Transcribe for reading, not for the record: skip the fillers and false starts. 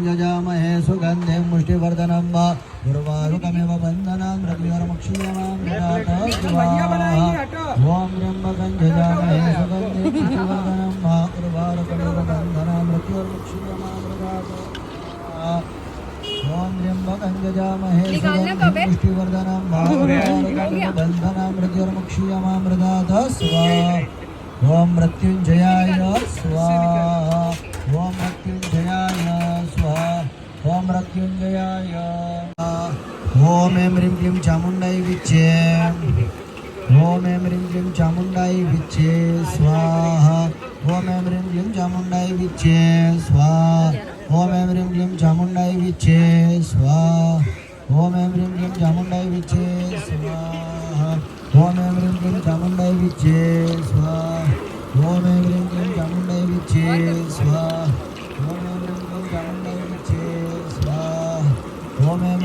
जजामहे सुगन्धिं मुष्टिवर्धनं वा उर्वारुकमिव बन्धनां रविर्मुक्षीयमां ॐ त्र्यम्बकं जजामहे सुगन्धिं मुष्टिवर्धनं वा उर्वारुकमिव बन्धनां रविर्मुक्षीयमां ॐ त्र्यम्बकं जजामहे सुगन्धिं मुष्टिवर्धनं वा उर्वारुकमिव बन्धनां रविर्मुक्षीयमां ओम मृत्युंजयाय स्वाहा ओम मृत्युंजयाय स्वाहा ओम मृत्युंजयाय ओम ऐं ह्रीं क्लीं चामुण्डाय विच्चे ओम ऐं ह्रीं क्लीं चामुण्डाय विच्चे स्वाहा ओम ऐं ह्रीं क्लीं चामुण्डाय विच्चे स्वाहा ओम ऐं ह्रीं क्लीं चामुण्डाय विच्चे स्वाहा ओम ऐं ह्रीं क्लीं चामुण्डाय विच्चे स्वाहा ओम ऐं ह्रीं क्लीं चामुण्डाय विच्चे स्वाहा ओम ऐं ह्रीं क्लीं चामुण्डाय विच्चे स्वाहा ओम ऐं ह्रीं क्लीं चामुण्डाय विच्चे स्वाहा ओम ऐं